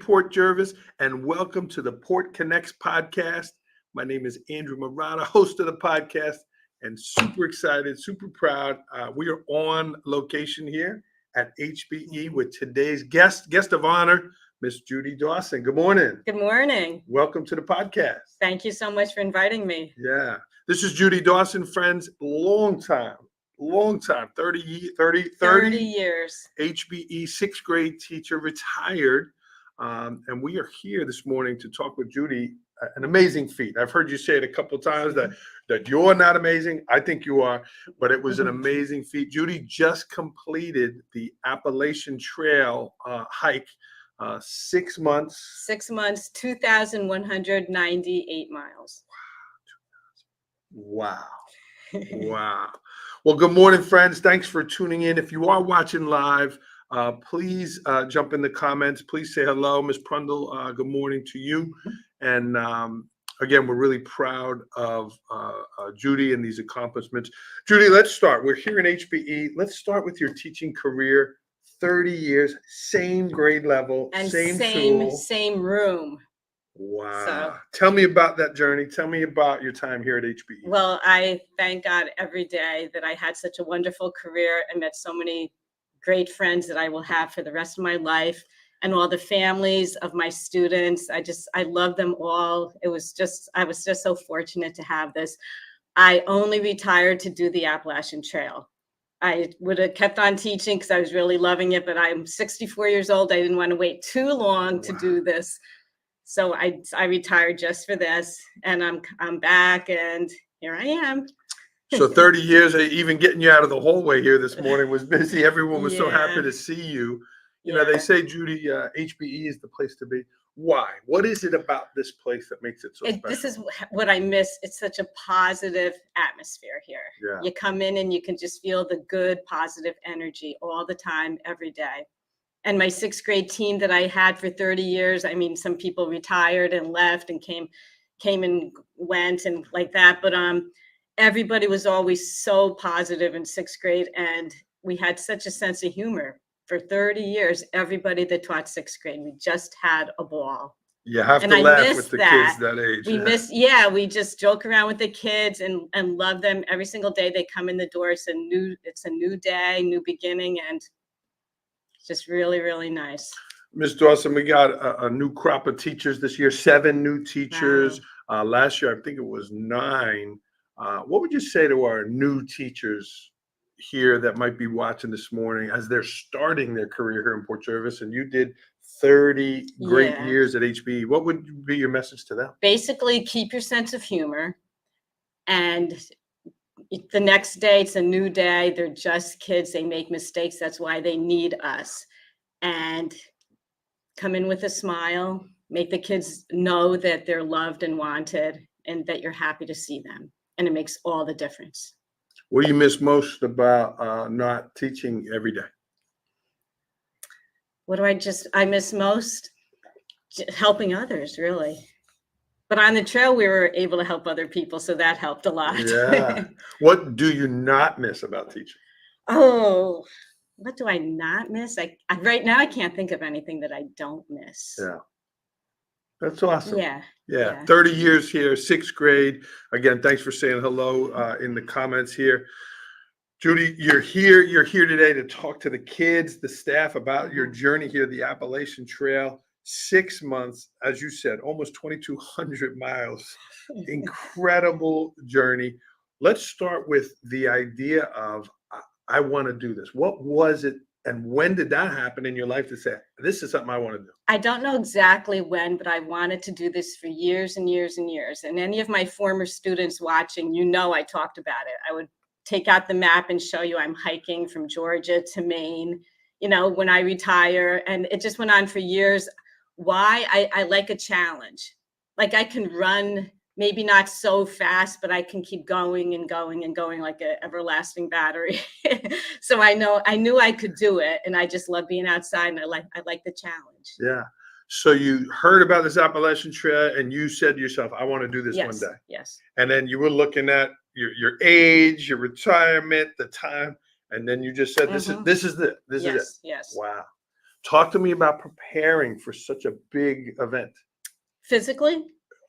Port Jervis, and welcome to the Port Connects podcast. My name is Andrew Murata, host of the podcast, and super excited, super proud. We are on location here at HBE with today's guest of honor, Miss Judy Dawson. Good morning. Good morning. Welcome to the podcast. Thank you so much for inviting me. Yeah. This is Judy Dawson, friends, long time, 30 years. HBE sixth grade teacher, retired. And we are here this morning to talk with Judy, an amazing feat. I've heard you say it a couple of times that you're not amazing. I think you are, but it was an amazing feat. Judy just completed the Appalachian Trail hike, 6 months. 6 months, 2,198 miles. Wow. Wow. Well, good morning, friends. Thanks for tuning in. If you are watching live, please jump in the comments. Please say hello. Ms. Prundle, good morning to you. And again, we're really proud of Judy and these accomplishments. Judy, let's start. We're here in HBE. Let's start with your teaching career. 30 years, same grade level, and same school. Same room. Wow. So, tell me about that journey. Tell me about your time here at HBE. Well, I thank God every day that I had such a wonderful career and met so many great friends that I will have for the rest of my life, and all the families of my students. I love them all. I was just so fortunate to have this. I only retired to do the Appalachian Trail. I would have kept on teaching because I was really loving it, but I'm 64 years old. I didn't want to wait too long to do this. So I retired just for this, and I'm back, and here I am. So 30 years, even getting you out of the hallway here this morning was busy. Everyone was so happy to see you. You know, they say, Judy, HBE is the place to be. Why? What is it about this place that makes it so special? This is what I miss. It's such a positive atmosphere here. Yeah. You come in and you can just feel the good, positive energy all the time, every day. And my sixth grade team that I had for 30 years, I mean, some people retired and left and came and went and like that. But everybody was always so positive in sixth grade. And we had such a sense of humor. For 30 years, everybody that taught sixth grade, we just had a ball. You have to laugh with the kids that age. We just joke around with the kids and love them every single day. They come in the door. It's a new day, new beginning, and it's just really, really nice. Ms. Dawson, we got a new crop of teachers this year, 7 new teachers. Wow. Last year, I think it was 9. What would you say to our new teachers here that might be watching this morning as they're starting their career here in Port Jervis? And you did 30 great years at HBE. What would be your message to them? Basically, keep your sense of humor, and the next day it's a new day. They're just kids. They make mistakes. That's why they need us. And come in with a smile, make the kids know that they're loved and wanted and that you're happy to see them. And it makes all the difference. What do you miss most about not teaching every day? What do I miss most? Helping others, really. But on the trail, we were able to help other people, so that helped a lot. Yeah. What do you not miss about teaching? Oh, what do I not miss? Right now, I can't think of anything that I don't miss. Yeah. That's awesome. Yeah. 30 years here, sixth grade. Again, thanks for saying hello in the comments here. Judy, you're here today to talk to the kids, the staff about your journey here, the Appalachian Trail. 6 months, as you said, almost 2,200 miles. Incredible journey. Let's start with the idea of, I want to do this. What was it, and when did that happen in your life to say, this is something I want to do? I don't know exactly when, but I wanted to do this for years and years and years. And any of my former students watching, I talked about it. I would take out the map and show you I'm hiking from Georgia to Maine, when I retire. And it just went on for years. Why? I like a challenge. Like I can run, maybe not so fast, but I can keep going and going and going like an everlasting battery. So I knew I could do it, and I just love being outside, and I like the challenge. Yeah. So you heard about this Appalachian Trail, and you said to yourself, I want to do this one day. Yes. And then you were looking at your age, your retirement, the time, and then you just said, this is it. Yes. Wow. Talk to me about preparing for such a big event. Physically,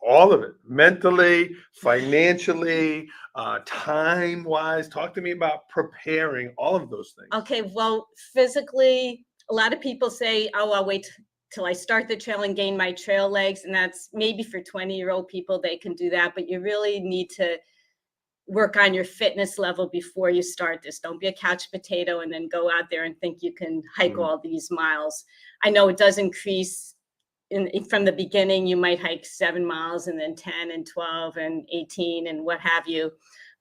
All of it, mentally, financially, time wise. Talk to me about preparing all of those things. okay, well, physically, a lot of people say, oh, I'll wait till I start the trail and gain my trail legs. And that's maybe for 20-year-old people, they can do that. But you really need to work on your fitness level before you start this. Don't be a couch potato and then go out there and think you can hike Mm. all these miles. I know it does increase from the beginning. You might hike 7 miles and then 10 and 12 and 18 and what have you,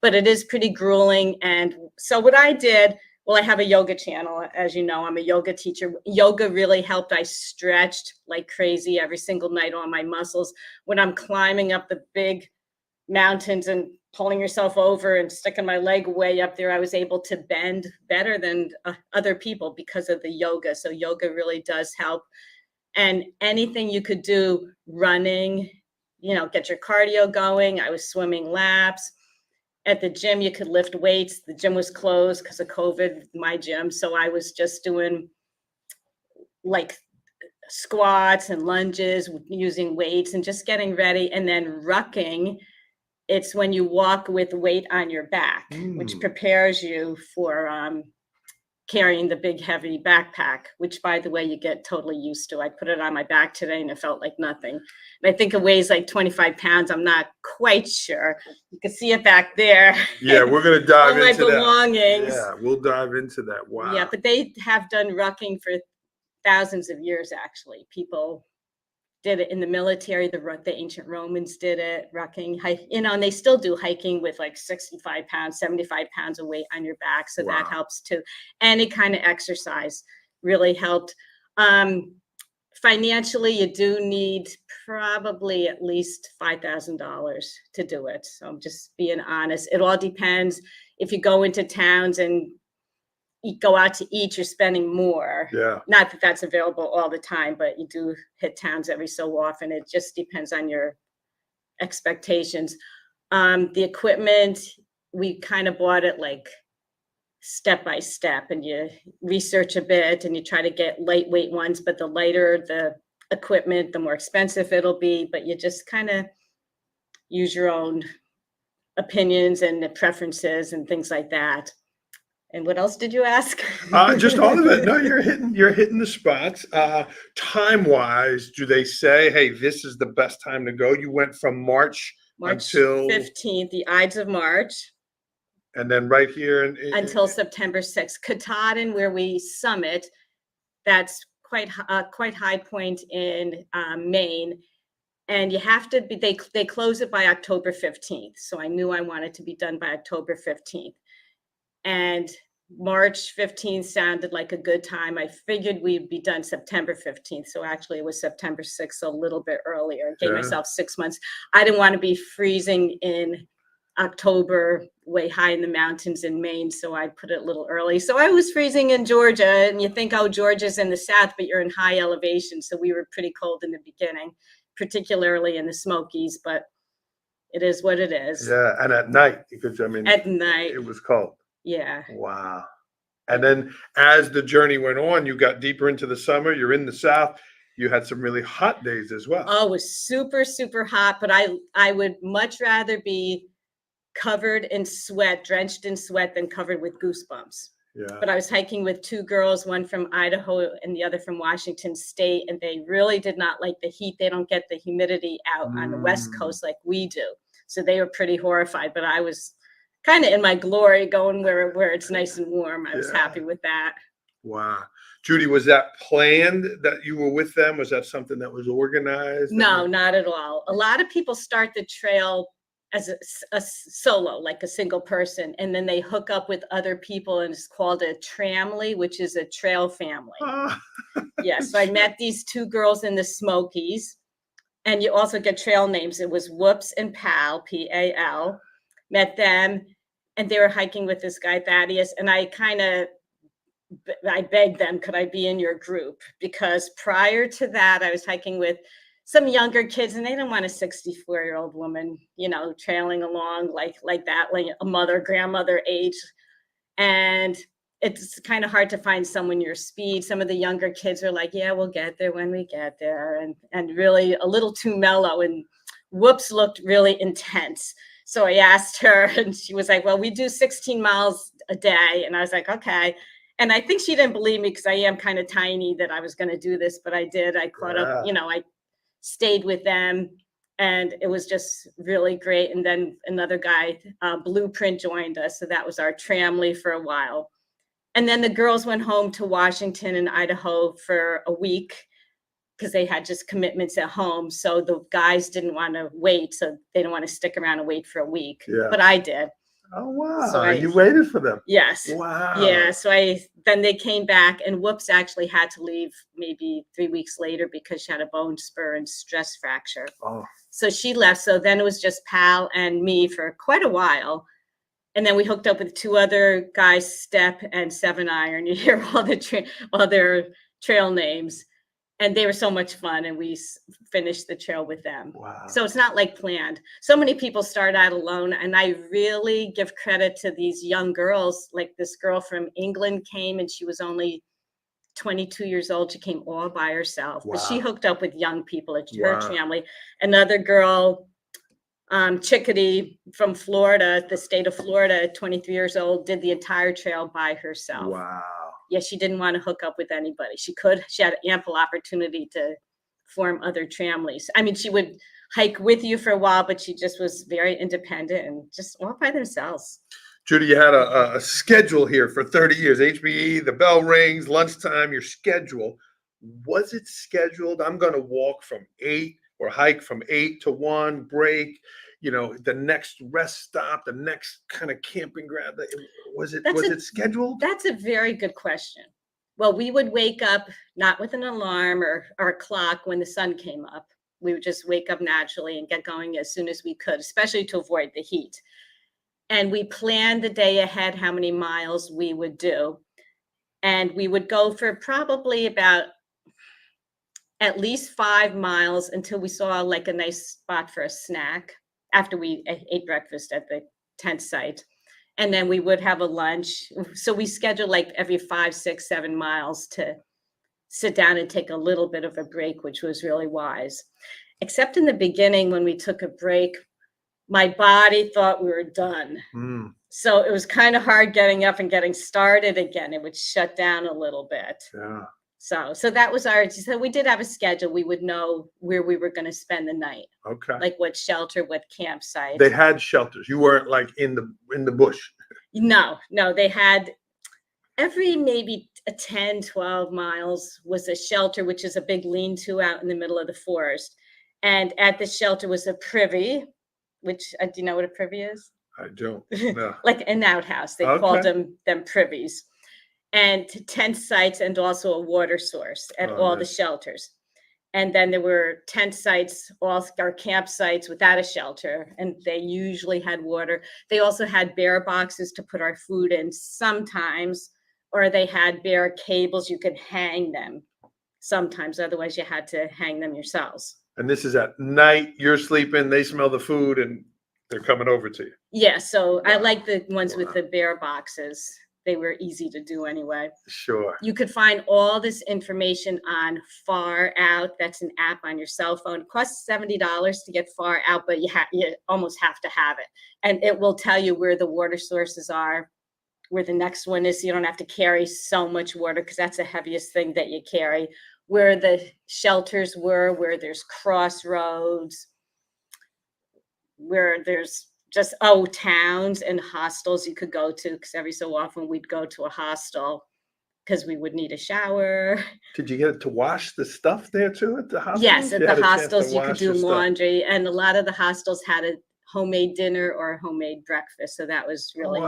but it is pretty grueling. And so what I did, well, I have a yoga channel. As you know, I'm a yoga teacher. Yoga really helped. I stretched like crazy every single night on my muscles. When I'm climbing up the big mountains and pulling yourself over and sticking my leg way up there, I was able to bend better than other people because of the yoga. So yoga really does help. And anything you could do, running, get your cardio going. I was swimming laps. At the gym, you could lift weights. The gym was closed because of COVID, my gym. So I was just doing like squats and lunges using weights and just getting ready. And then rucking, it's when you walk with weight on your back, which prepares you for carrying the big heavy backpack, which by the way, you get totally used to. I put it on my back today and it felt like nothing. And I think it weighs like 25 pounds. I'm not quite sure. You can see it back there. Yeah, we're going to dive All my into that. belongings. Yeah, we'll dive into that. Wow. Yeah, but they have done rucking for thousands of years, actually. People did it in the military. The ancient Romans did it, rucking, and they still do hiking with like 65 pounds, 75 pounds of weight on your back. So that helps too. Any kind of exercise really helped. Financially, you do need probably at least $5,000 to do it. So I'm just being honest. It all depends. If you go into towns and go out to eat, you're spending more. Yeah. Not that that's available all the time, but you do hit towns every so often. It just depends on your expectations. The equipment, we kind of bought it like step by step, and you research a bit and you try to get lightweight ones, but the lighter the equipment, the more expensive it'll be, but you just kind of use your own opinions and preferences and things like that. And what else did you ask? Just all of it. No, you're hitting the spots. Time wise, do they say, hey, this is the best time to go? You went from March until 15th, the Ides of March. And then right here until September 6th. Katahdin, where we summit, that's quite high point in Maine. And you have to be, they close it by October 15th. So I knew I wanted to be done by October 15th. And March 15th sounded like a good time. I figured we'd be done September 15th. So actually it was September 6th, so a little bit earlier. I gave myself 6 months. I didn't want to be freezing in October way high in the mountains in Maine. So I put it a little early. So I was freezing in Georgia, and you think, oh, Georgia's in the south, but you're in high elevation. So we were pretty cold in the beginning, particularly in the Smokies, but it is what it is. Yeah. And at night, because I mean, at night it was cold. Yeah. Wow. And then as the journey went on, you got deeper into the summer, you're in the south, you had some really hot days as well. Oh, it was super, super hot, but I would much rather be covered in sweat, drenched in sweat, than covered with goosebumps. Yeah. But I was hiking with two girls, one from Idaho and the other from Washington State, and they really did not like the heat. They don't get the humidity out on the West Coast like we do. So they were pretty horrified, but I was kind of in my glory, going where it's nice and warm. I was happy with that. Wow. Judy, was that planned that you were with them? Was that something that was organized? No, not at all. A lot of people start the trail as a solo, like a single person, and then they hook up with other people, and it's called a tramily, which is a trail family. Yes, so I met these two girls in the Smokies, and you also get trail names. It was Whoops and Pal, P-A-L. Met them, and they were hiking with this guy, Thaddeus, and I begged them, could I be in your group? Because prior to that, I was hiking with some younger kids, and they didn't want a 64-year-old woman, trailing along like that, like a grandmother age. And it's kind of hard to find someone your speed. Some of the younger kids are like, yeah, we'll get there when we get there. And really a little too mellow, and Whoops looked really intense. So I asked her and she was like, well, we do 16 miles a day. And I was like, okay. And I think she didn't believe me because I am kind of tiny that I was going to do this, but I did. I caught up, I stayed with them and it was just really great. And then another guy, Blueprint, joined us. So that was our tramley for a while. And then the girls went home to Washington and Idaho for a week because they had just commitments at home. So the guys didn't want to wait. So they didn't want to stick around and wait for a week. Yeah. But I did. Oh, wow. So You waited for them. Yes. Wow. Yeah. So then they came back, and Whoops actually had to leave maybe 3 weeks later because she had a bone spur and stress fracture. Oh. So she left. So then it was just Pal and me for quite a while. And then we hooked up with 2 other guys, Step and 7 Iron. You hear all their trail names. And they were so much fun. And we finished the trail with them. Wow. So it's not like planned. So many people start out alone. And I really give credit to these young girls. Like this girl from England came and she was only 22 years old. She came all by herself. Wow. But she hooked up with young people at her family. Another girl, Chickadee from Florida, the state of Florida, 23 years old, did the entire trail by herself. Wow. Yeah, she didn't want to hook up with anybody. She had ample opportunity to form other tramleys. I mean, she would hike with you for a while, but she just was very independent and just all by themselves. Judy, you had a schedule here for 30 years. HBE, the bell rings, lunchtime, your schedule. Was it scheduled? I'm going to walk from 8 or hike from 8 to 1, break, the next rest stop, the next kind of camping ground. Was it scheduled? That's a very good question. Well, we would wake up not with an alarm or a clock when the sun came up. We would just wake up naturally and get going as soon as we could, especially to avoid the heat. And we planned the day ahead how many miles we would do. And we would go for probably about at least 5 miles until we saw like a nice spot for a snack after we ate breakfast at the tent site. And then we would have a lunch. So we scheduled like every 5, 6, 7 miles to sit down and take a little bit of a break, which was really wise. Except in the beginning, when we took a break, my body thought we were done. So it was kind of hard getting up and getting started again. It would shut down a little bit. Yeah. So that was so we did have a schedule. We would know where we were going to spend the night. Okay. Like what shelter, what campsite. They had shelters. You weren't like in the bush. No, they had every maybe 10, 12 miles was a shelter, which is a big lean-to out in the middle of the forest. And at the shelter was a privy, which do you know what a privy is? I don't. No. Like an outhouse. They called them privies. And tent sites and also a water source at all the shelters. And then there were tent sites, all our campsites without a shelter, and they usually had water. They also had bear boxes to put our food in sometimes, or they had bear cables. You could hang them sometimes. Otherwise, you had to hang them yourselves. And this is at night. You're sleeping. They smell the food, and they're coming over to you. Yeah, so I like the ones with the bear boxes. They were easy to do anyway. Sure. You could find all this information on Far Out. That's an app on your cell phone. It costs $70 to get Far Out, but you almost have to have it. And it will tell you where the water sources are, where the next one is. So you don't have to carry so much water because that's the heaviest thing that you carry. Where the shelters were, where there's crossroads, where there's just towns and hostels you could go to, because every so often we'd go to a hostel because we would need a shower. Did you get to wash the stuff there too at the hostels? Yes, at the hostels you could do laundry, and a lot of the hostels had a homemade dinner or a homemade breakfast, so that was really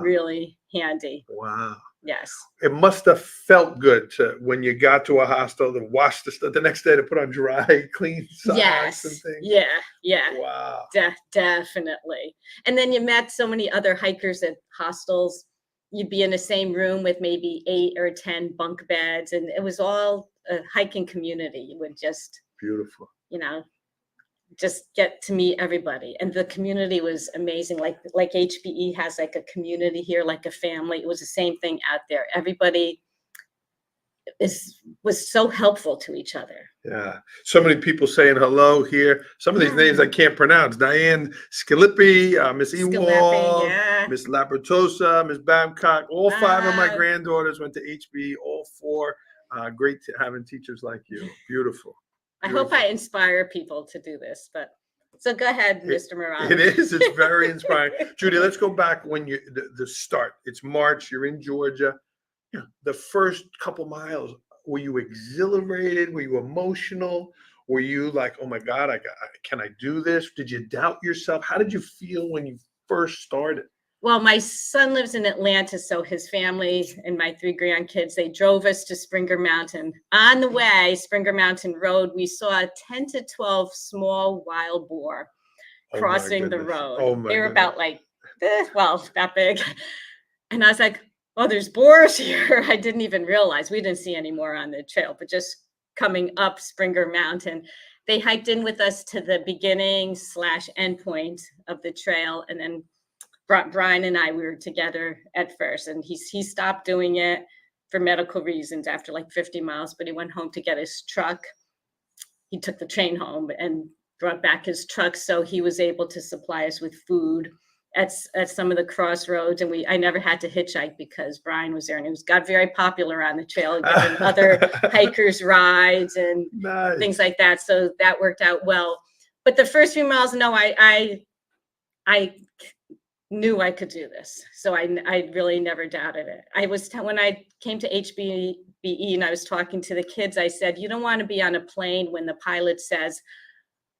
really handy. Wow. Yes. It must have felt good when you got to a hostel to wash the stuff the next day, to put on dry, clean socks and things. Yeah. Wow. Definitely. And then you met so many other hikers at hostels. You'd be in the same room with maybe 8 or 10 bunk beds, and it was all a hiking community. You would just beautiful. just get to meet everybody. And the community was amazing. Like HBE has like a community here, like a family. It was the same thing out there. Everybody was so helpful to each other. Yeah. So many people saying hello here. Some of these names I Hi. can't pronounce. Diane Scalippi, Miss Scalapping, Ewald, yeah. Miss Labratosa, Miss Babcock. All 5 of my Wow. granddaughters went to HB, all 4. Great having teachers like you. Beautiful. I hope I inspire people to do this, but so go ahead, Mr. Morales. It is. It's very inspiring. Judy, let's go back when the start. It's March. You're in Georgia. Yeah. The first couple miles, were you exhilarated? Were you emotional? Were you like, oh my God, can I do this? Did you doubt yourself? How did you feel when you first started? Well, my son lives in Atlanta, so his family and my 3 grandkids, they drove us to Springer Mountain. On the way, Springer Mountain Road, we saw 10 to 12 small wild boar crossing the road. Oh my They were goodness. about like this, well, that big. And I was like, oh, there's boars here. I didn't even realize. We didn't see any more on the trail, but just coming up Springer Mountain, they hiked in with us to the beginning / end point of the trail, and then Brian and I, we were together at first, and he stopped doing it for medical reasons after like 50 miles, but he went home to get his truck. He took the train home and brought back his truck, so he was able to supply us with food at some of the crossroads. And I never had to hitchhike because Brian was there, and it got very popular on the trail, giving other hikers rides and things like that. So that worked out well. But the first few miles, no, I knew I could do this. So I really never doubted it. When I came to HBE and I was talking to the kids, I said, you don't want to be on a plane when the pilot says,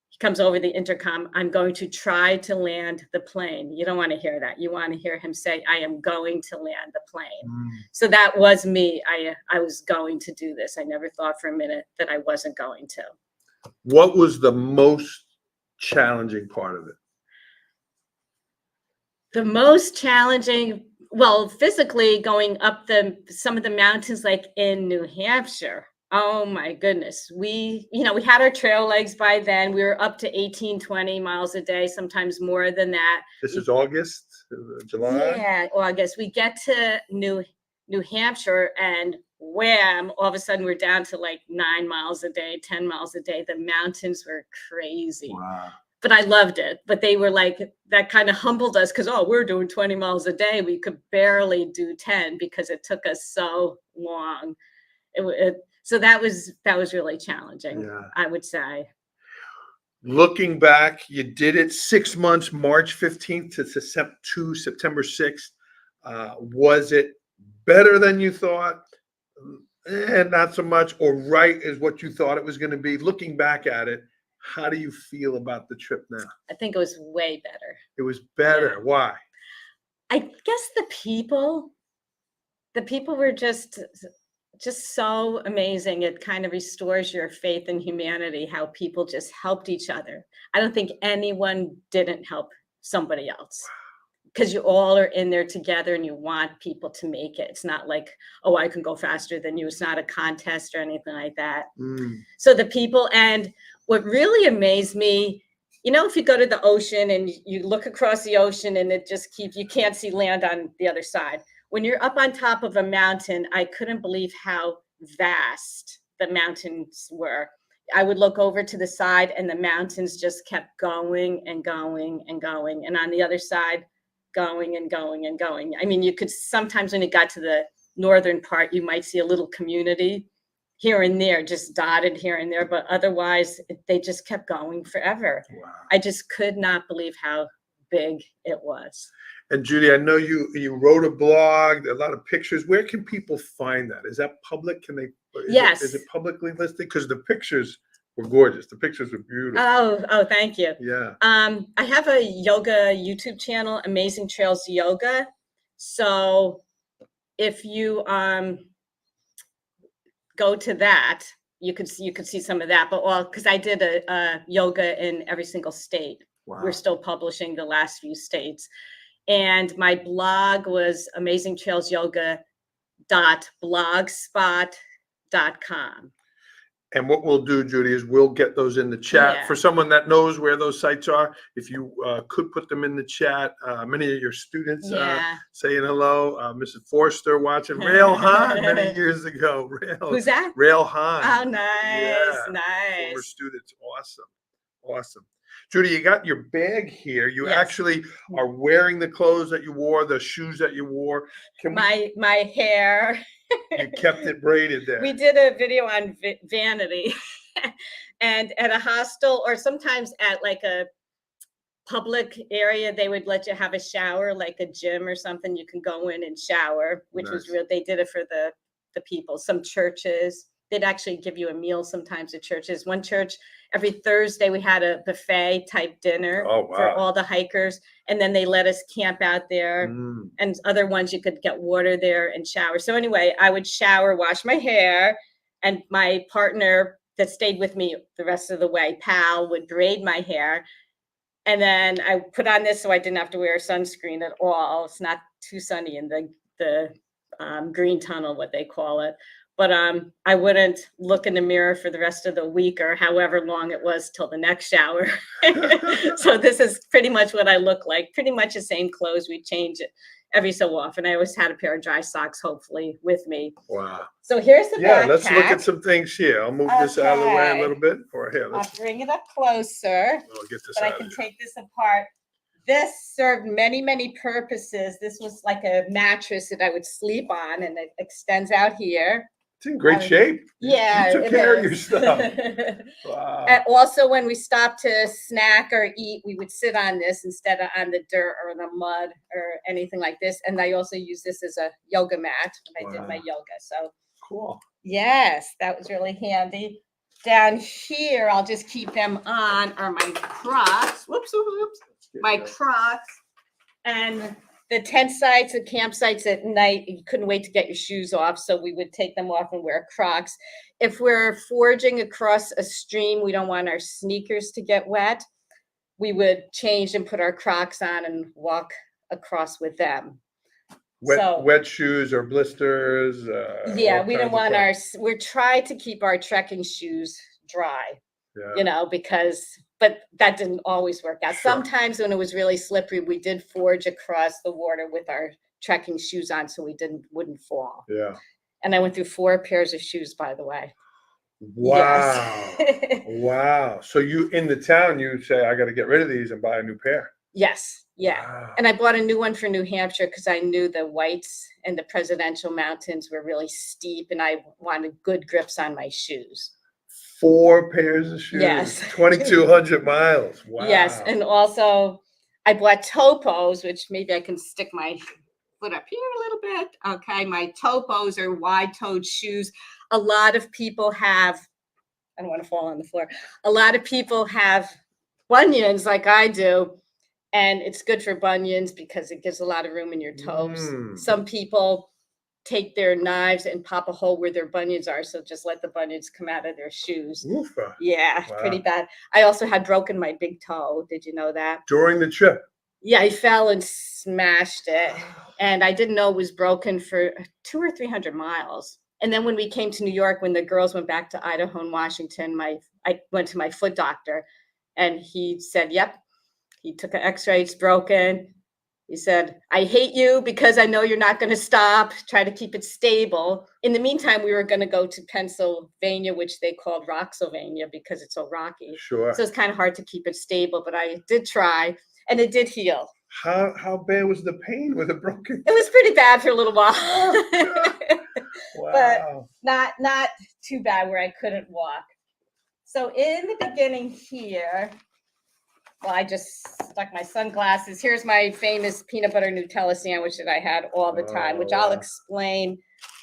he comes over the intercom, I'm going to try to land the plane. You don't want to hear that. You want to hear him say, I am going to land the plane. So that was me. I was going to do this. I never thought for a minute that I wasn't going to. What was the most challenging part of it? The most challenging, well, physically going up some of the mountains, like in New Hampshire. Oh my goodness. We had our trail legs by then. We were up to 18, 20 miles a day, sometimes more than that. This is August, July? Yeah, August. We get to New Hampshire, and wham, all of a sudden we're down to like 9 miles a day, 10 miles a day. The mountains were crazy. Wow. But I loved it. But they were like, that kind of humbled us because, we're doing 20 miles a day. We could barely do 10 because it took us so long. So that was really challenging, yeah. I would say. Looking back, you did it 6 months, March 15th to September 6th. Was it better than you thought? Not so much, or right is what you thought it was going to be? Looking back at it, how do you feel about the trip now? I think it was way better. It was better. Yeah. Why? I guess the people were just so amazing. It kind of restores your faith in humanity, how people just helped each other. I don't think anyone didn't help somebody else, because you all are in there together and you want people to make it. It's not like, I can go faster than you. It's not a contest or anything like that. So the people, and what really amazed me, if you go to the ocean and you look across the ocean and you can't see land on the other side. When you're up on top of a mountain, I couldn't believe how vast the mountains were. I would look over to the side and the mountains just kept going and going and going. And on the other side, going and going and going. I mean, you could sometimes, when you got to the northern part, you might see a little community here and there, just dotted here and there, but otherwise they just kept going forever. Wow. I just could not believe how big it was. And Judy, I know you wrote a blog, a lot of pictures. Where can people find that? Is that public? Yes. Is it publicly listed? Because the pictures were gorgeous. The pictures were beautiful. Oh, thank you. Yeah. I have a yoga YouTube channel, Amazing Trails Yoga. So if you go to that, you could see some of that. But because I did a yoga in every single state. Wow. We're still publishing the last few states. And my blog was amazingtrailsyoga.blogspot.com. And what we'll do, Judy, is we'll get those in the chat. Yeah. For someone that knows where those sites are, if you could put them in the chat. Many of your students Yeah. saying hello. Mrs. Forster watching Rail Han many years ago. Who's that? Rail Han. Oh, nice, Yeah. Former nice. students. Awesome. Awesome. Judy, you got your bag here. You Yes. actually are wearing the clothes that you wore, the shoes that you wore. Can My hair. you kept it braided there. We did a video on vanity, and at a hostel or sometimes at like a public area, they would let you have a shower, like a gym or something. You can go in and shower, which was Nice. real. They did it for the people. Some churches, they'd actually give you a meal sometimes at churches. One church, every Thursday, we had a buffet type dinner Oh, for wow. all the hikers. And then they let us camp out there. Mm. And other ones you could get water there and shower. So anyway, I would shower, wash my hair, and my partner that stayed with me the rest of the way, Pal, would braid my hair. And then I put on this so I didn't have to wear sunscreen at all. It's not too sunny in the green tunnel, what they call it. But I wouldn't look in the mirror for the rest of the week or however long it was till the next shower. So this is pretty much what I look like. Pretty much the same clothes. We change it every so often. I always had a pair of dry socks, hopefully, with me. Wow. So here's the Yeah, backpack. let's look at some things here. I'll move this out of the way a Okay. little bit. Or here, I'll let's bring it up closer. I'll get this But I out can of here. take this apart. This served many, many purposes. This was like a mattress that I would sleep on, and it extends out here. It's in great shape. Yeah, You took it care of your is. stuff. Wow. And also, when we stopped to snack or eat, we would sit on this instead of on the dirt or the mud or anything like this. And I also use this as a yoga mat when I did my Wow. yoga. So Cool. yes, that was really handy. Down here, I'll just keep them on, are my Crocs. Whoops, whoops. My Crocs. And the tent sites and campsites at night, you couldn't wait to get your shoes off. So we would take them off and wear Crocs. If we're foraging across a stream, we don't want our sneakers to get wet. We would change and put our Crocs on and walk across with them. Wet shoes or blisters. Yeah, all we don't kinds of want stuff. we try to keep our trekking shoes dry, Yeah. but that didn't always work out. Sure. Sometimes when it was really slippery, we did forge across the water with our trekking shoes on so we wouldn't fall. Yeah. And I went through 4 pairs of shoes, by the way. Wow. Yes. Wow. So you in the town, you say, I got to get rid of these and buy a new pair. Yes. Yeah. Wow. And I bought a new one for New Hampshire because I knew the Whites and the Presidential Mountains were really steep and I wanted good grips on my shoes. 4 pairs of shoes. Yes. 2,200 miles. Wow. Yes. And also I bought topos, which maybe I can stick my foot up here a little bit. Okay. My topos are wide-toed shoes. A lot of people have, I don't want to fall on the floor. A lot of people have bunions like I do. And it's good for bunions because it gives a lot of room in your toes. Mm. Some people take their knives and pop a hole where their bunions are. So just let the bunions come out of their shoes. Oofa. Yeah, Wow. pretty bad. I also had broken my big toe. Did you know that? During the trip. Yeah, I fell and smashed it. And I didn't know it was broken for 200 or 300 miles. And then when we came to New York, when the girls went back to Idaho and Washington, I went to my foot doctor and he said, yep. He took an x-ray, it's broken. He said, I hate you because I know you're not going to stop. Try to keep it stable. In the meantime, we were going to go to Pennsylvania, which they called Rocksylvania because it's so rocky. Sure. So it's kind of hard to keep it stable, but I did try and it did heal. How bad was the pain with a broken? It was pretty bad for a little while. Wow. But not too bad where I couldn't walk. So in the beginning here, well, I just stuck my sunglasses. Here's my famous peanut butter Nutella sandwich that I had all the time, which I'll explain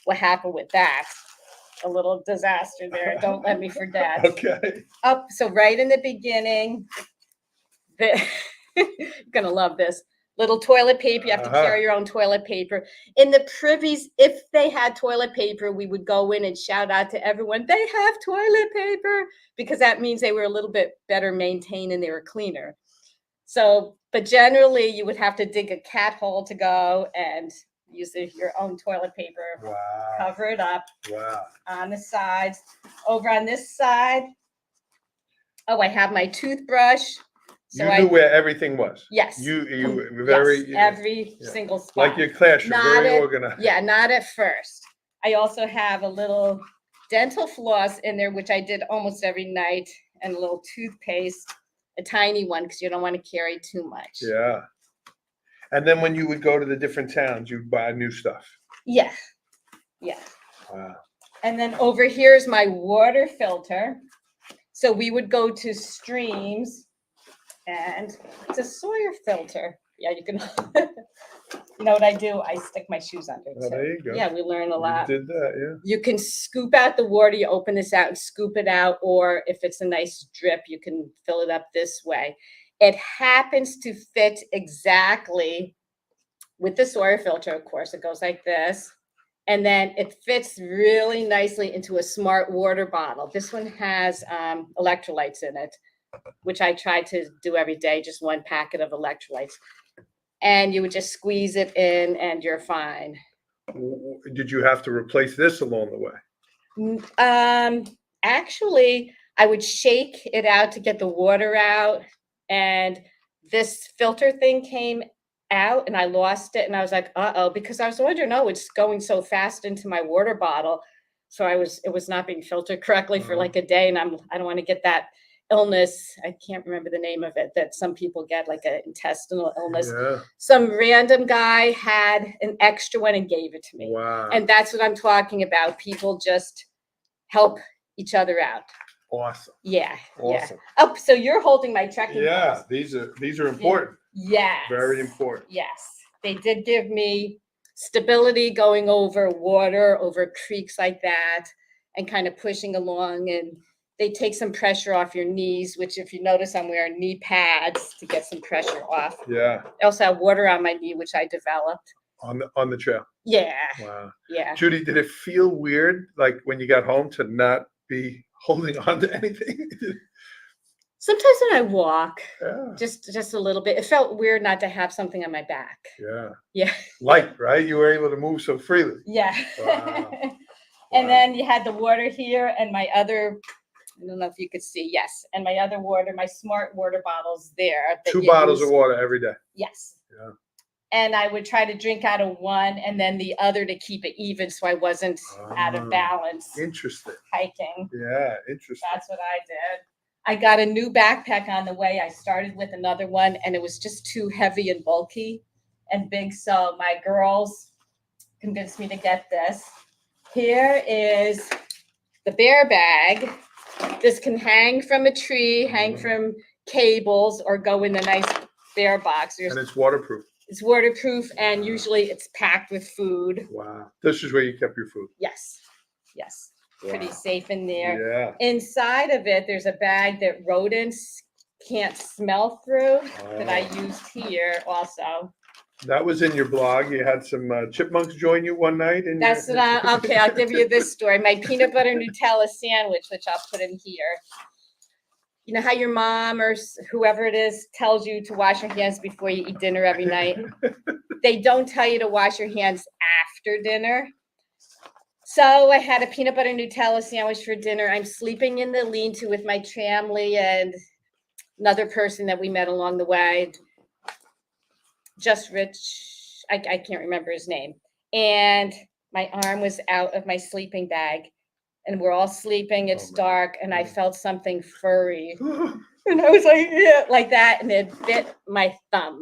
what happened with that. A little disaster there. Don't let me forget. Okay. So right in the beginning, you're going to love this. Little toilet paper. You have to carry your own toilet paper. In the privies, if they had toilet paper, we would go in and shout out to everyone, they have toilet paper, because that means they were a little bit better maintained and they were cleaner. So, but generally you would have to dig a cat hole to go, and use your own toilet paper, Wow. cover it up Wow. on the sides. Over on this side, oh, I have my toothbrush. So You knew where everything was. Yes. You were very, yes, every yeah. single spot. Like your classroom, Not very at- organized. Yeah, not at first. I also have a little dental floss in there, which I did almost every night, and a little toothpaste, a tiny one, because you don't want to carry too much. Yeah. And then when you would go to the different towns, you'd buy new stuff. Yeah. Yeah. Wow. And then over here is my water filter. So we would go to streams, and it's a Sawyer filter. Yeah, you can. You know what I do? I stick my shoes under. Oh, there you go. Yeah, we learn a lot. You did that, yeah. You can scoop out the water. You open this out and scoop it out, or if it's a nice drip, you can fill it up this way. It happens to fit exactly with the Sawyer filter. Of course, it goes like this. And then it fits really nicely into a smart water bottle. This one has electrolytes in it, which I try to do every day, just one packet of electrolytes. And you would just squeeze it in and you're fine. Did you have to replace this along the way? Actually, I would shake it out to get the water out. And this filter thing came out and I lost it. And I was like, uh-oh, because I was wondering, oh, it's going so fast into my water bottle. So it was not being filtered correctly for like a day. And I don't want to get that illness. I can't remember the name of it, that some people get, like an intestinal illness. Yeah. Some random guy had an extra one and gave it to me. Wow. And that's what I'm talking about. People just help each other out. Awesome. Yeah. Awesome. Yeah. Oh, so you're holding my trekking Yeah, poles. these are important. Yes. Very important. Yes. They did give me stability going over water, over creeks like that, and kind of pushing along. And they take some pressure off your knees, which if you notice, I'm wearing knee pads to get some pressure off. Yeah. I also have water on my knee, which I developed. On the trail. Yeah. Wow. Yeah. Judy, did it feel weird, like when you got home, to not be holding on to anything? Sometimes when I walk, Yeah. just a little bit, it felt weird not to have something on my back. Yeah. Yeah. Light, right? You were able to move so freely. Yeah. Wow. And Wow. then you had the water here and my other, I don't know if you could see, yes, and my other water, my smart water bottles there. that 2 you bottles use. of water every day. Yes. Yeah. And I would try to drink out of one and then the other to keep it even so I wasn't out Ah. of balance Interesting. hiking. Yeah, interesting. That's what I did. I got a new backpack on the way. I started with another one and it was just too heavy and bulky and big. So my girls convinced me to get this. Here is the bear bag. This can hang from a tree, hang from cables, or go in a nice bear box. And it's waterproof. It's waterproof and usually it's packed with food. Wow. This is where you kept your food. Yes. Yes. Pretty Wow. safe in there. Yeah. Inside of it, there's a bag that rodents can't smell through that I Oh. used here also. That was in your blog. You had some chipmunks join you one night. And That's what okay, I'll give you this story. My peanut butter Nutella sandwich, which I'll put in here. You know how your mom or whoever it is tells you to wash your hands before you eat dinner every night? They don't tell you to wash your hands after dinner. So I had a peanut butter Nutella sandwich for dinner. I'm sleeping in the lean-to with my family and another person that we met along the way. Just Rich, I can't remember his name. And my arm was out of my sleeping bag. And we're all sleeping, it's Oh, my dark, and I God. felt something furry. And I was like, yeah, like that, and it bit my thumb,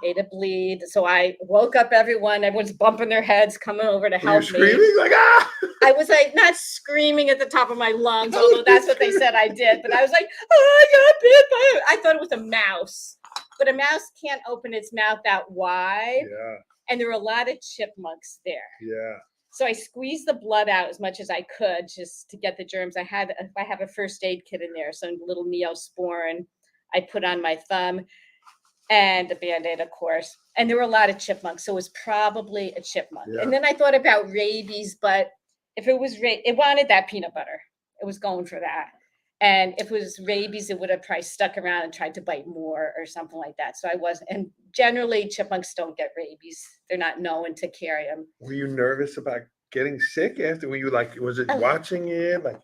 made it bleed. So I woke up everyone's bumping their heads, coming over to Were you help me. screaming like, ah? I was like, not screaming at the top of my lungs, although that's what they said I did, but I was like, oh, I got bit by I thought it was a mouse. But a mouse can't open its mouth that wide, Yeah. and there were a lot of chipmunks there. Yeah. So I squeezed the blood out as much as I could just to get the germs. I have a first aid kit in there, so a little Neosporin I put on my thumb and a Band-Aid, of course. And there were a lot of chipmunks, so it was probably a chipmunk. Yeah. And then I thought about rabies, but if it was it wanted that peanut butter. It was going for that. And if it was rabies, it would have probably stuck around and tried to bite more or something like that. So I wasn't. And generally chipmunks don't get rabies. They're not known to carry them. Were you nervous about getting sick after? Were you like, was it watching it? Like,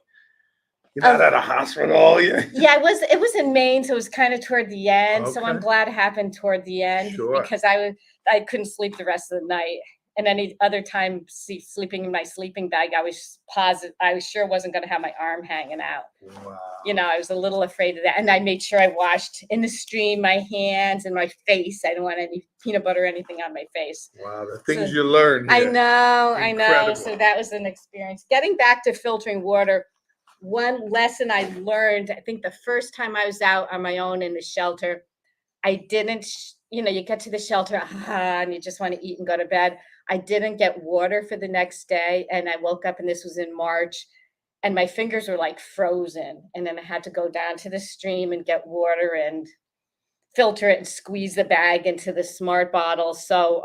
you're not at a hospital? Yeah. Yeah, it was in Maine, so it was kind of toward the end. So I'm Okay. glad it happened toward the end Sure. because I couldn't sleep the rest of the night. And any other time sleeping in my sleeping bag, I was positive. I was sure wasn't going to have my arm hanging out. Wow. You know, I was a little afraid of that. And I made sure I washed in the stream my hands and my face. I don't want any peanut butter or anything on my face. Wow, the things you learned I here. know. Incredible. So that was an experience. Getting back to filtering water, one lesson I learned, I think the first time I was out on my own in the shelter, I didn't, you know, you get to the shelter and you just want to eat and go to bed. I didn't get water for the next day. And I woke up, and this was in March, and my fingers were like frozen. And then I had to go down to the stream and get water and filter it and squeeze the bag into the smart bottle. So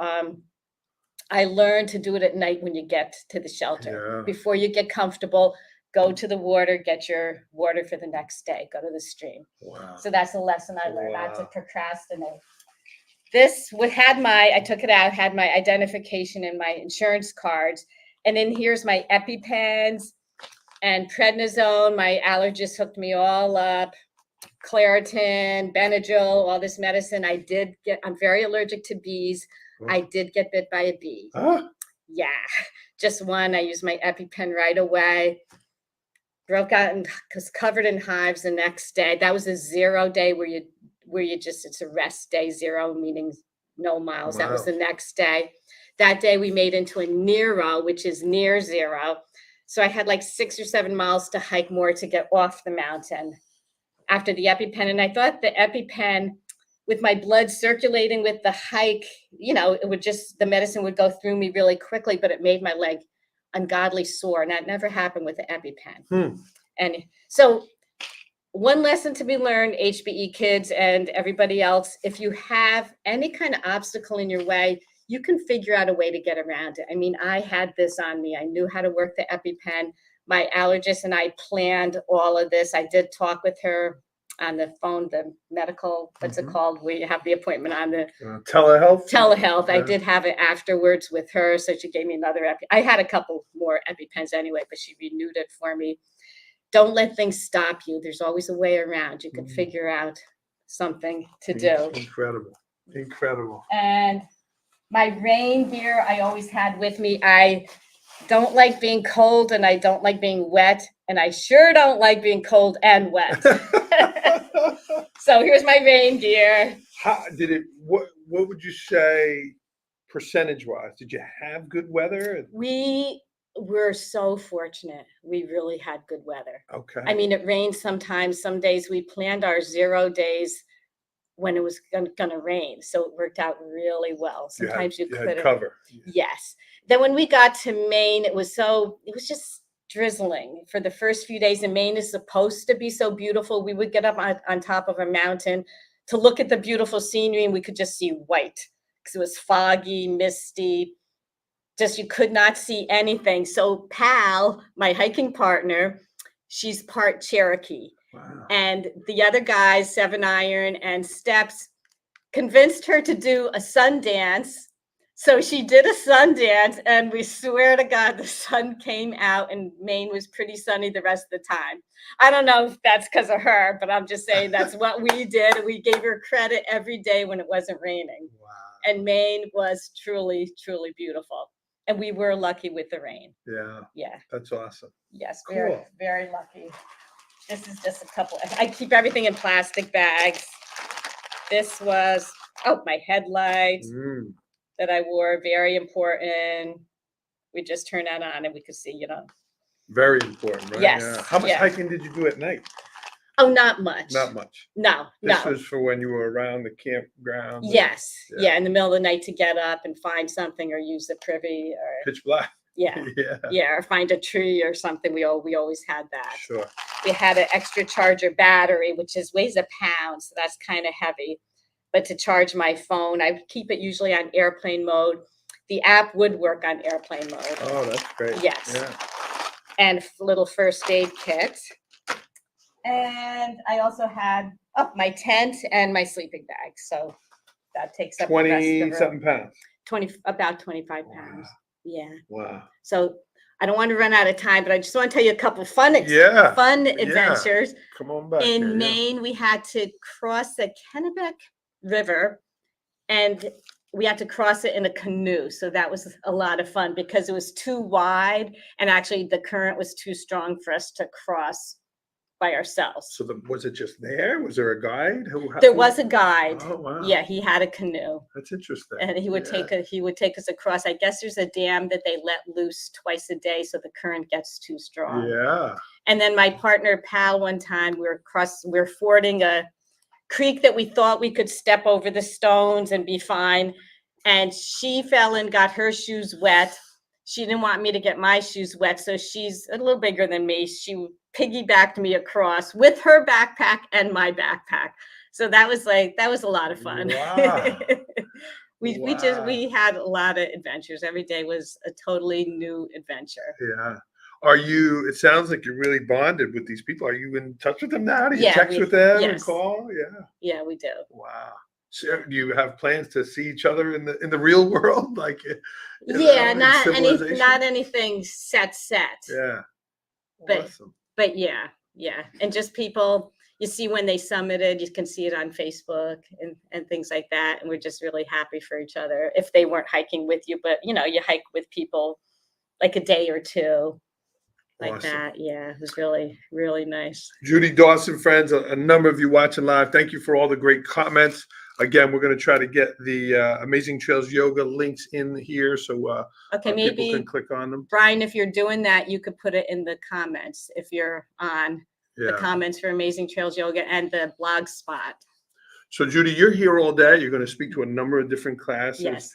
I learned to do it at night when you get to the shelter. Yeah. Before you get comfortable, go to the water, get your water for the next day, go to the stream. Wow. So that's a lesson I learned, not to Wow. procrastinate. This I took it out, had my identification and my insurance cards. And then here's my EpiPens and prednisone. My allergist hooked me all up. Claritin, Benadryl, all this medicine. I'm very allergic to bees. I did get bit by a bee. Huh? Yeah, just one. I used my EpiPen right away. Broke out and was covered in hives the next day. That was a 0 day where it's a rest day, 0 meaning no miles. That was the next day. That day we made into a Nero, which is near 0. So I had like 6 or 7 miles to hike more to get off the mountain after the EpiPen. And I thought the EpiPen, with my blood circulating with the hike, you know, the medicine would go through me really quickly, but it made my leg ungodly sore. And that never happened with the EpiPen. And so one lesson to be learned, HBE kids and everybody else, if you have any kind of obstacle in your way, you can figure out a way to get around it. I mean, I had this on me. I knew how to work the EpiPen. My allergist and I planned all of this. I did talk with her on the phone, the medical, what's it called? Where you have the appointment on the telehealth. Telehealth. Yeah. I did have it afterwards with her. So she gave me another I had a couple more EpiPens anyway, but she renewed it for me. Don't let things stop you. There's always a way around. You can figure out something to do. Incredible. Incredible. And my rain gear I always had with me. I don't like being cold, and I don't like being wet, and I sure don't like being cold and wet. So here's my rain gear. How did it? What would you say, percentage-wise? Did you have good weather? We were so fortunate. We really had good weather. Okay. I mean, it rained sometimes. Some days we planned our 0 days when it was going to rain. So it worked out really well. Sometimes you could cover. Yes. Then when we got to Maine, it was just drizzling for the first few days. And Maine is supposed to be so beautiful. We would get up on top of a mountain to look at the beautiful scenery, and we could just see white because it was foggy, misty. Just you could not see anything. So Pal, my hiking partner, she's part Cherokee. Wow. And the other guys, 7 Iron and Steps, convinced her to do a sun dance. So she did a sun dance, and we swear to God, the sun came out, and Maine was pretty sunny the rest of the time. I don't know if that's because of her, but I'm just saying that's what we did. We gave her credit every day when it wasn't raining. Wow. And Maine was truly, truly beautiful. And we were lucky with the rain. Yeah. Yeah. That's awesome. Yes, Cool. very, very lucky. This is just a couple. I keep everything in plastic bags. This was, my headlights that I wore, very important. We just turned that on and we could see, Very important, right? Yes, Yeah. How much yeah. hiking did you do at night? Oh, not much. Not much. No, This no. was for when you were around the campground. Yes. Yeah. Yeah, in the middle of the night to get up and find something or use the privy or Pitch black. yeah. Yeah. Yeah, or find a tree or something. We always had that. Sure. We had an extra charger battery, which weighs a pound, so that's kind of heavy. But to charge my phone, I keep it usually on airplane mode. The app would work on airplane mode. Oh, that's great. Yes. Yeah. And little first aid kit. And I also had my tent and my sleeping bag. So that takes up the rest of 20 the room. something pounds. About 25 pounds. Yeah. Wow. So I don't want to run out of time, but I just want to tell you a couple fun Yeah. adventures. Come on back. In here, yeah. Maine, we had to cross the Kennebec River, and we had to cross it in a canoe. So that was a lot of fun because it was too wide, and actually the current was too strong for us to cross by ourselves. So was it just there? Was there a guide? There was a guide. Oh, wow. Yeah, he had a canoe, That's interesting. and he would take us across. I guess there's a dam that they let loose twice a day, so the current gets too strong. Yeah. And then my partner Pal, one time we were fording a creek that we thought we could step over the stones and be fine, and she fell and got her shoes wet. She didn't want me to get my shoes wet, so she's a little bigger than me. She piggybacked me across with her backpack and my backpack. So that was a lot of fun. Wow. We had a lot of adventures. Every day was a totally new adventure. Yeah. It sounds like you're really bonded with these people. Are you in touch with them now? Do you Yeah, text with them and yes. call? Yeah. Yeah, we do. Wow. So do you have plans to see each other in the real world? Like, Yeah, in not civilization? anything set. Yeah. But Awesome. But yeah. And just people you see when they summited, you can see it on Facebook and things like that. And we're just really happy for each other if they weren't hiking with you, but you hike with people like a day or two like Awesome. that. Yeah, it was really, really nice. Judy Dawson, friends, a number of you watching live, thank you for all the great comments. Again, we're going to try to get the Amazing Trails Yoga links in here so Okay, people maybe can click on them. Brian, if you're doing that, you could put it in the comments if you're on the comments for Amazing Trails Yoga and the blog spot. So Judy, you're here all day. You're going to speak to a number of different classes. Yes.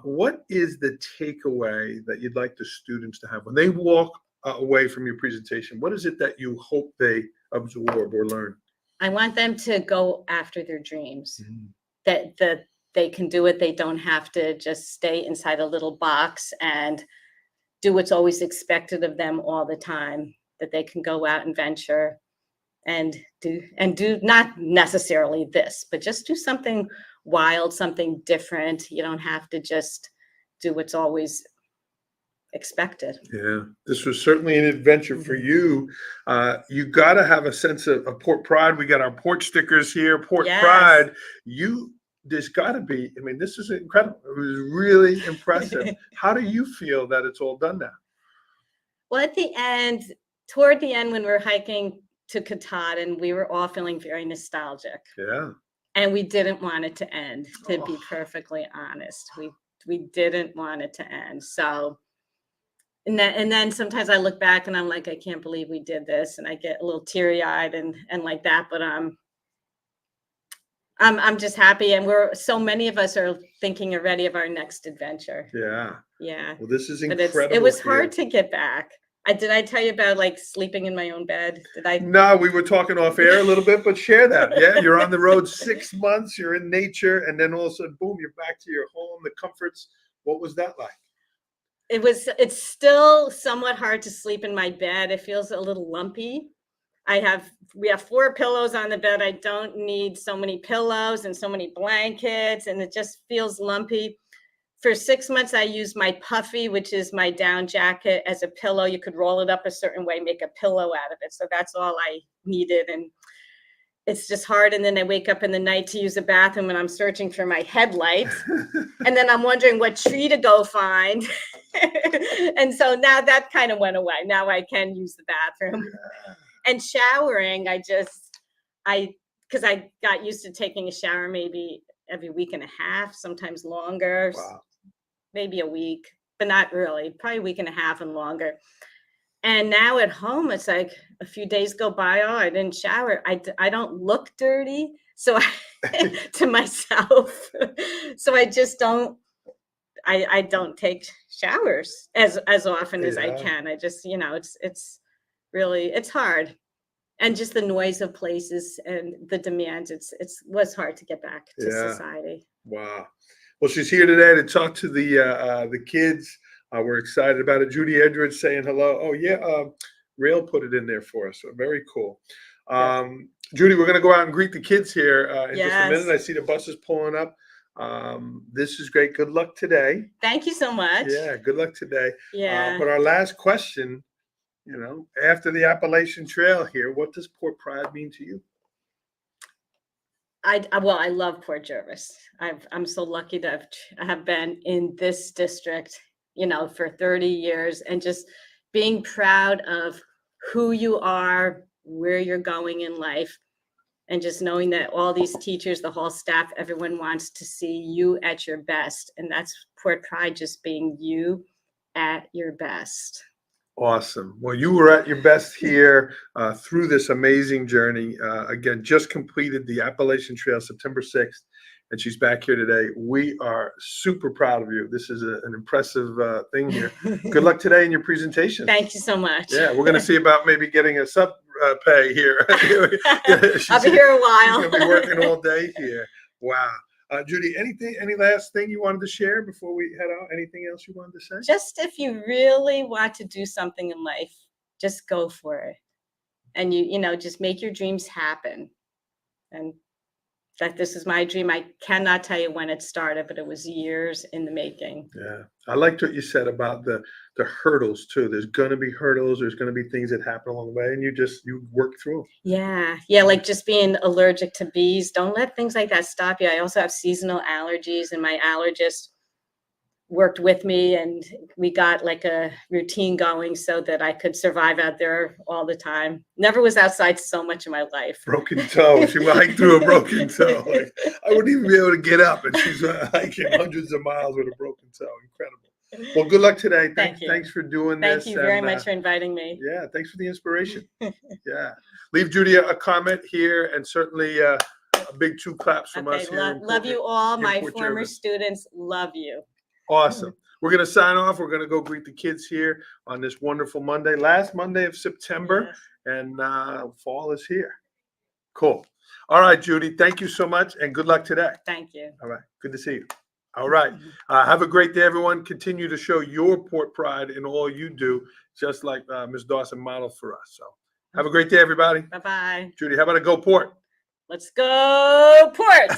What is the takeaway that you'd like the students to have when they walk away from your presentation? What is it that you hope they absorb or learn? I want them to go after their dreams, that they can do it. They don't have to just stay inside a little box and do what's always expected of them all the time, that they can go out and venture and do not necessarily this, but just do something wild, something different. You don't have to just do what's always expected. Yeah, this was certainly an adventure for you. You got to have a sense of port pride. We got our port stickers here, port pride. There's got to be, I mean, this is incredible. It was really impressive. How do you feel that it's all done now? Well, toward the end, when we were hiking to Katahdin, we were all feeling very nostalgic. Yeah. And we didn't want it to end, to be perfectly honest. We didn't want it to end. So, and then sometimes I look back and I'm like, I can't believe we did this. And I get a little teary-eyed and like that. But I'm just happy. And so many of us are thinking already of our next adventure. Yeah. Yeah. Well, this is incredible. But it was hard to get back. Did I tell you about like sleeping in my own bed? No, we were talking off air a little bit, but share that. Yeah, you're on the road 6 months, you're in nature, and then all of a sudden, boom, you're back to your home, the comforts. What was that like? It's still somewhat hard to sleep in my bed. It feels a little lumpy. We have 4 pillows on the bed. I don't need so many pillows and so many blankets, and it just feels lumpy. For 6 months, I used my puffy, which is my down jacket, as a pillow. You could roll it up a certain way, make a pillow out of it. So that's all I needed. And it's just hard. And then I wake up in the night to use the bathroom and I'm searching for my headlights. And then I'm wondering what tree to go find. And so now that kind of went away. Now I can use the bathroom. And showering, because I got used to taking a shower maybe every week and a half, sometimes longer. Wow. Maybe a week, but not really, probably a week and a half and longer. And now at home, it's like a few days go by, I didn't shower. I don't look dirty. So to myself, so I just don't take showers as often as I can. I just, it's really, it's hard. And just the noise of places and the demands, it was hard to get back to society. Wow. Well, she's here today to talk to the kids. We're excited about it. Judy Edwards saying hello. Oh, yeah. Rail put it in there for us. So very cool. Judy, we're going to go out and greet the kids here in just a minute. I see the buses pulling up. This is great. Good luck today. Thank you so much. Yeah, good luck today. Yeah. But our last question, after the Appalachian Trail here, what does Port Pride mean to you? I love Port Jervis. I'm so lucky to have been in this district, for 30 years, and just being proud of who you are, where you're going in life, and just knowing that all these teachers, the whole staff, everyone wants to see you at your best. And that's Port Pride, just being you at your best. Awesome. Well, you were at your best here through this amazing journey. Again, just completed the Appalachian Trail September 6th, and she's back here today. We are super proud of you. This is an impressive thing here. Good luck today in your presentation. Thank you so much. Yeah, we're going to see about maybe getting a sub pay here. I'll be here a while. She's going to be working all day here. Wow. Judy, any last thing you wanted to share before we head out? Anything else you wanted to say? Just if you really want to do something in life, just go for it. And just make your dreams happen. And that this is my dream. I cannot tell you when it started, but it was years in the making. Yeah. I liked what you said about the hurdles too. There's going to be hurdles. There's going to be things that happen along the way, and you work through them. Yeah. Like just being allergic to bees. Don't let things like that stop you. I also have seasonal allergies, and my allergist worked with me, and we got like a routine going so that I could survive out there all the time. Never was outside so much in my life. Broken toe. She hiked through a broken toe. Like, I wouldn't even be able to get up, and she's hiking hundreds of miles with a broken toe. Incredible. Well, good luck today. Thank you. Thanks for doing this. Thank you very much for inviting me. Yeah, thanks for the inspiration. Yeah. Leave Judy a comment here, and certainly a big 2 claps from us here. Love you all. My Port former Jervis. students love you. Awesome. We're going to sign off. We're going to go greet the kids here on this wonderful Monday, last Monday of September, and fall is here. Cool. All right, Judy, thank you so much, and good luck today. Thank you. All right. Good to see you. All right. Have a great day, everyone. Continue to show your Port Pride in all you do, just like Ms. Dawson modeled for us. So have a great day, everybody. Bye-bye. Judy, how about a go Port? Let's go Port.